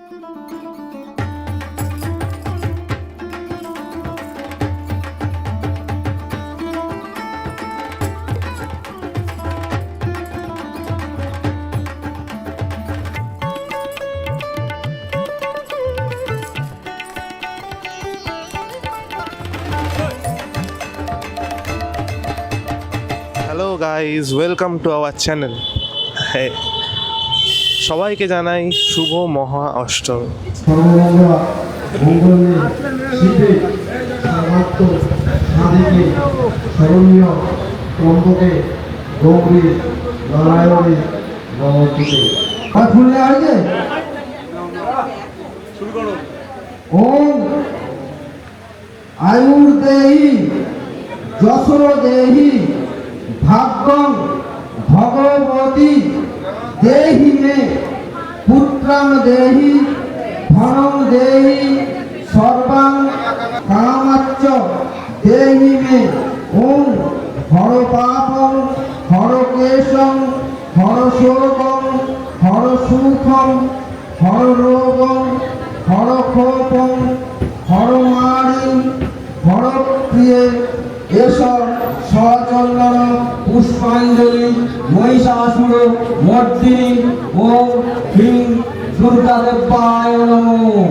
Hello guys, welcome to our channel. হ্যাঁ, সবাইকে জানাই শুভ মহা অষ্টমী। আয়ুর দেহি যশো দেহি ভাগ্যং ভগবতী দেহি মে পুত্রং দেহি ধনং দেহি সর্বাং কামাচ্চ দেহি মে। ওম হর পাপং হর কেশং হর শোকং হর সুখং হর রোগং হর ক্ষোভং হর মারি হর প্রিয়ে এসব সচন্দন পুষ্পাঞ্জলি মহিষাসুর মর্দিনী ওম হ্রিং দুর্গা দেবায় নমঃ।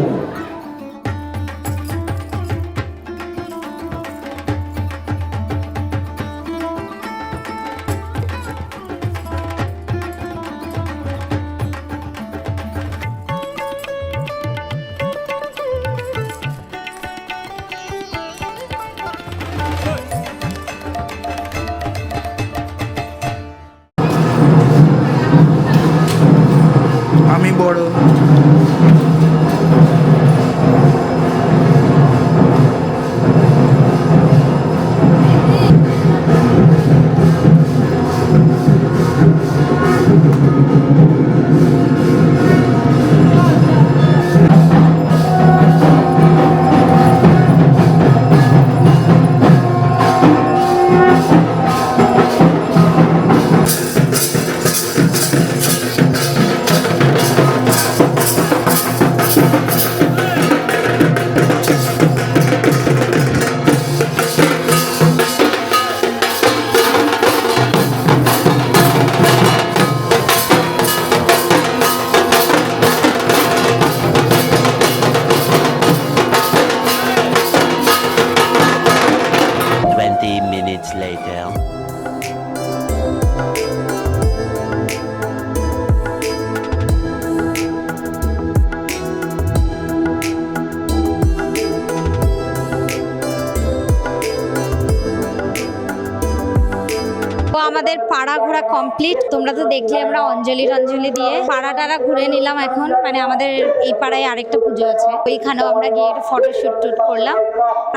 আমি বড় later. আমাদের পাড়া ঘোরা কমপ্লিট। তোমরা তো দেখলে আমরা অঞ্জলি দিয়ে পাড়াটারা ঘুরে নিলাম। এখন মানে আমাদের এই পাড়ায় আরেকটা পুজো আছে, ওইখানেও আমরা গিয়ে ফটোশুট করলাম।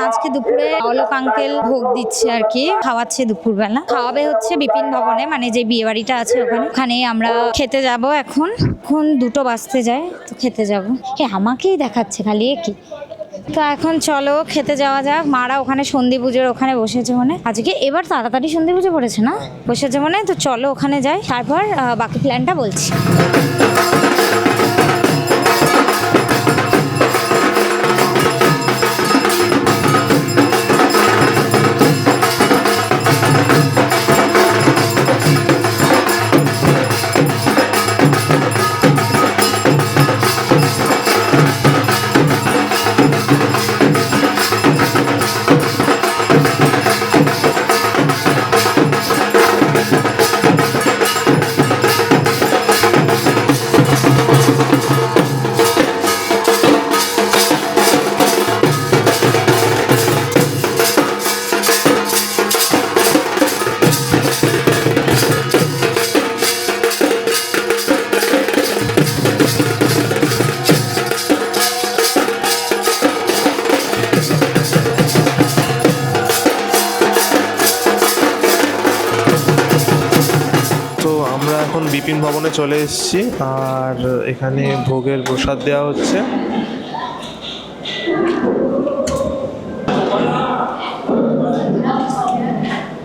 আজকে দুপুরে অলোক আঙ্কেল ভোগ দিচ্ছে আর কি, খাওয়াচ্ছে দুপুরবেলা। খাওয়াবে হচ্ছে বিপিন ভবনে, মানে যে বিয়ে বাড়িটা আছে ওখানে আমরা খেতে যাব। এখন 2টো বাজতে যায়, তো খেতে যাব। আমাকেই দেখাচ্ছে খালি কি। তো এখন চলো খেতে যাওয়া যাক। মারা ওখানে সন্ধি পুজোর ওখানে বসেছে মনে, আজকে এবার তাড়াতাড়ি সন্ধি পুজো পড়েছে না, বসেছে মনে। তো চলো ওখানে যাই, তারপর বাকি প্ল্যানটা বলছি। এখন বিপিন ভবনে চলে এসেছি, আর এখানে ভোগের প্রসাদ দেওয়া হচ্ছে।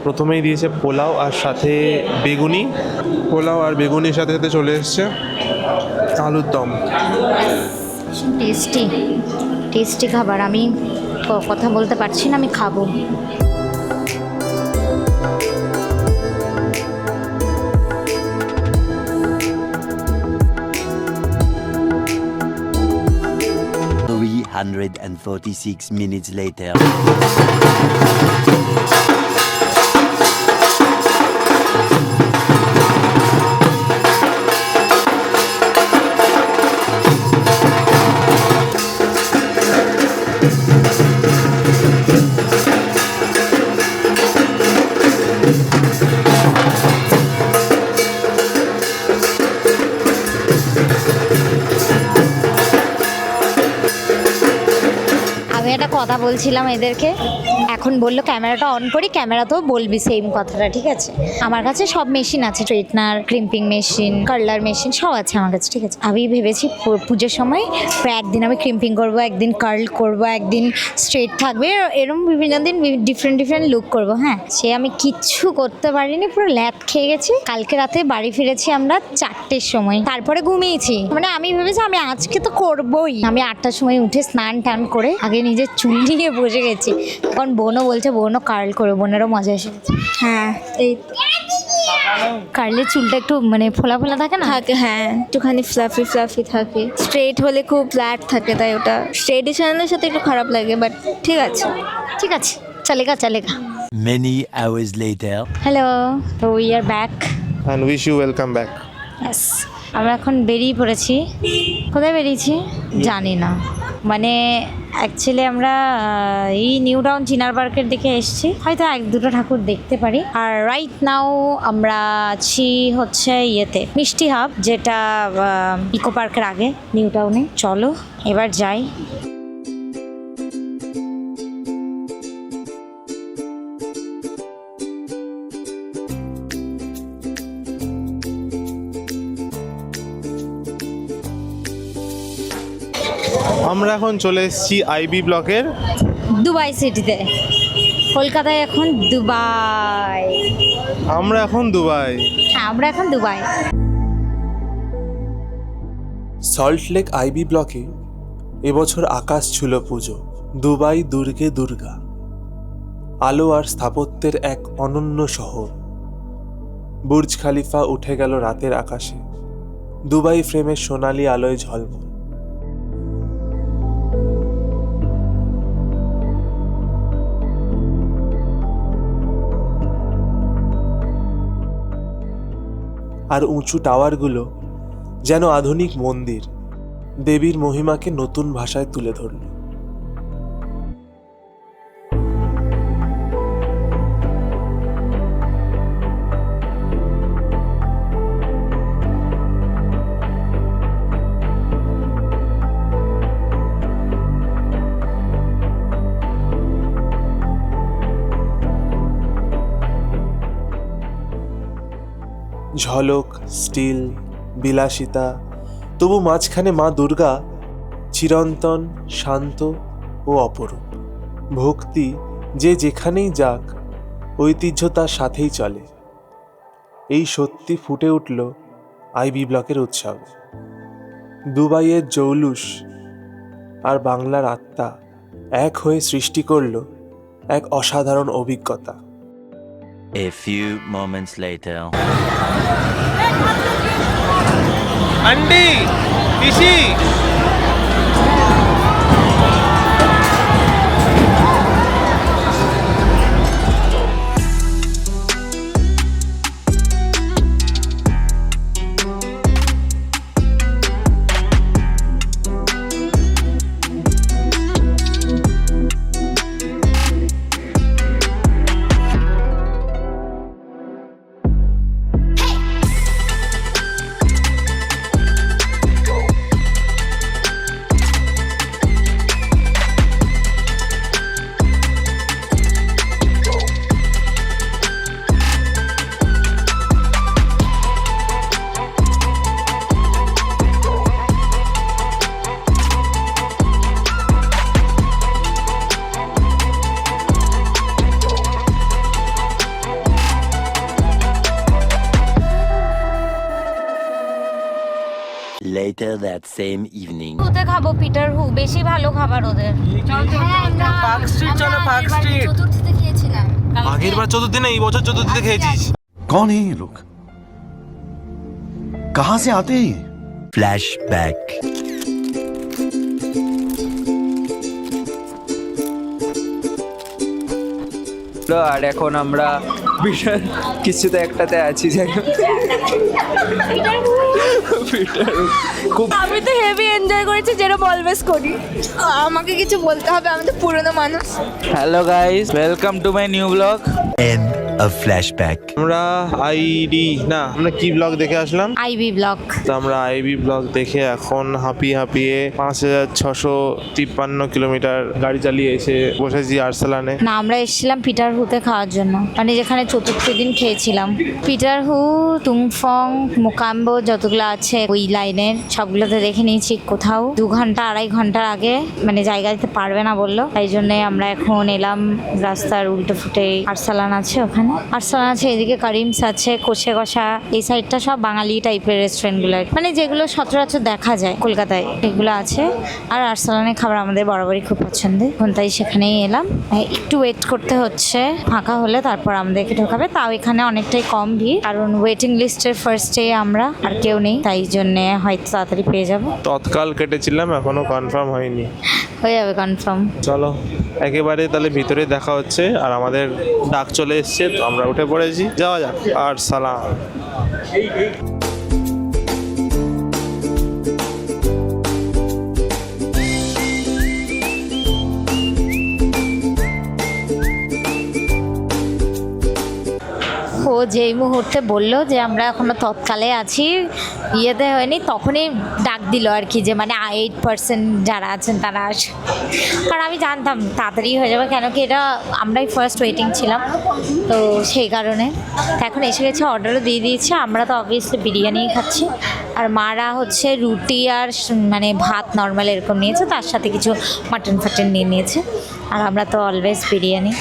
প্রথমেই দিয়েছে পোলাও আর সাথে বেগুনি, পোলাও আর বেগুনির সাথে সাথে চলে এসছে আলুর দম। টেস্টি টেস্টি খাবার। আমি কথা বলতে পারছি না, আমি খাবো। minutes later. আমি একটা কথা বলছিলাম এদেরকে, এখন বললো ক্যামেরাটা অন করি, ক্যামেরাতেও বলবি সেম কথাটা, ঠিক আছে? আমার কাছে সব মেশিন আছে, straightener, crimping machine, curler machine সব আছে আমার কাছে, ঠিক আছে? আমি ভেবেছি পুজোর সময় প্রায় একদিন আমি ক্রিম্পিং করব, একদিন কার্ল করব, একদিন স্ট্রেট থাকবে, এরকম বিভিন্ন দিন ডিফারেন্ট লুক করব। হ্যাঁ, সে আমি কিচ্ছু করতে পারিনি, পুরো ল্যাদ খেয়ে গেছি। কালকে রাতে বাড়ি ফিরেছি আমরা 4টের সময়, তারপরে ঘুমিয়েছি। মানে আমি ভেবেছি আমি আজকে তো করবই। আমি 8টার সময় উঠে স্নান টান করে আগে নিজের চুল নিয়ে বসে গেছি। তখন বোনও বলছে বোনও কার্ল করে, বোনেরও মজা এসে গেছে। হ্যাঁ, এই কার্লের চুলটা একটু মানে ফোলা ফোলা থাকে না? থাকে, হ্যাঁ, একটুখানি ফ্লাফি থাকে। স্ট্রেট হলে খুব ফ্ল্যাট থাকে, তাই ওটা ট্রেডিশনালের সাথে একটু খারাপ লাগে, বাট ঠিক আছে চলেগা। Many hours later. হ্যালো, তো we are back. And wish you welcome back. Yes, আমরা এখন বেরিয়ে পড়েছি। কোথায় বেরিয়েছি জানি না, মানে অ্যাকচুয়ালি আমরা এই নিউ টাউন চিনার পার্কের দিকে এসেছি, হয়তো 1-2টো ঠাকুর দেখতে পারি। আর রাইট নাও আমরা আছি হচ্ছে ইয়েতে মিষ্টি হাব, যেটা ইকো পার্কের আগে নিউ টাউনে। চলো এবার যাই। আমরা এখন চলে এসেছি আইবি ব্লকের দুবাই সিটিতে। কলকাতায় এখন দুবাই। আমরা এখন দুবাই। সল্টলেক আইবি ব্লকে এবছর আকাশ ছুল পুজো। দুবাই দুর্গে দুর্গা, আলো আর স্থাপত্যের এক অনন্য শহর। বুর্জ খালিফা উঠে গেল রাতের আকাশে, দুবাই ফ্রেমের সোনালি আলোয় ঝলমল। আর উঁচু টাওয়ারগুলো যেন আধুনিক মন্দির, দেবীর মহিমাকে নতুন ভাষায় তুলে ধরল। ঝলক, স্টিল, বিলাসিতা, তবু মাঝখানে মা দুর্গা চিরন্তন, শান্ত ও অপরূপ। ভক্তি যে যেখানেই যাক, ঐতিহ্য তার সাথেই চলে। এই সত্যি ফুটে উঠল আইবি ব্লকের উৎসব। দুবাইয়ের জৌলুস আর বাংলার আত্মা এক হয়ে সৃষ্টি করল এক অসাধারণ অভিজ্ঞতা। A few moments later. Aunty, PC, later that same evening. হুতে খাবো পিটার হু, বেশি ভালো খাবার ওদের। পার্ক স্ট্রিট চলো, পার্ক স্ট্রিট। চতুর্থীতে খেয়েছিলাম। আগের বার চতুর্থী না, এই বছর চতুর্থীতে খেয়েছিস। कौन है ये लोग? कहां से आते हैं ये? Flashback. আর এখন আমরা বিশাল কিছুতে একটাতে আছি, যাই হোক। আমি তো হেভি এনজয় করেছি, যেরকম অলওয়েজ করি। আমাকে কিছু বলতে হবে, আমি তো পুরনো মানুষ। Hello guys, welcome to my new blog. End of flashback. আমরা আমরা কি ব্লগ দেখে আসলাম? IB block. তো আমরা আইবি ব্লগ দেখে এখন হাঁপিয়ে 5653 কিলোমিটার গাড়ি চালিয়ে এসে বসেছি আরসালানে। না, আমরা এসেছিলাম পিটার হুতে খাওয়ার জন্য, মানে যেখানে চতুর্থী দিন খেয়েছিলাম। পিটার হু, তুংফং, মুকাম্বো যতগুলো আছে ওই লাইনের সবগুলোতে দেখে নিয়েছি। কোথাও 2 ঘন্টা 2.5 ঘন্টার আগে মানে জায়গা দিতে পারবে না বললো, তাই জন্য আমরা এখন এলাম। রাস্তার উল্টো ফুটে আরসালান আছে, ওখানে আরসালান আছে, এদিকে করিমস আছে, কোষে কষা, এই সাইডটা সব বাঙালি টাইপের রেস্টুরেন্টগুলো, মানে যেগুলো সচরাচর দেখা যায় কলকাতায়, এগুলো আছে। আর আরসালানের খাবার আমাদের বরাবরই খুব পছন্দের, এখন তাই সেখানেই এলাম। একটু ওয়েট করতে হচ্ছে, ফাঁকা হলে তারপর আমাদেরকে ঢোকাবে। তাও এখানে অনেকটাই কম ভিড়, কারণ ওয়েটিং লিস্টের ফার্স্টে আমরা, আর কেউ নেই, তাই জন্যে হয়তো তাড়াতাড়ি পেয়ে যাব। তৎকাল কেটেছিলাম, এখনো কনফার্ম হয়নি। হয়ে যাবে কনফার্ম। চলো একেবারে তাহলে ভিতরে দেখা হচ্ছে। আর আমাদের ডাক চলে এসছে, তো আমরা উঠে পড়েছি, যাওয়া যাক আরসালান। ও যেই মুহূর্তে বললো যে আমরা এখনো তৎকালে আছি, ইয়েতে হয়নি, তখনই ডাক দিল আর কি, যে মানে 8% যারা আছেন তারা আসে। কারণ আমি জানতাম তাড়াতাড়ি হয়ে যাবে, কেন কি এটা আমরাই ফার্স্ট ওয়েটিং ছিলাম, তো সেই কারণে। তো এখন এসে গেছে, অর্ডারও দিয়ে দিয়েছে। আমরা তো অবভিয়াসলি বিরিয়ানিই খাচ্ছি, আর মারা হচ্ছে রুটি আর মানে ভাত নর্মাল এরকম নিয়েছে, তার সাথে কিছু মাটন ফাটন নিয়ে নিয়েছে। আর আমরা তো অলওয়েজ বিরিয়ানি।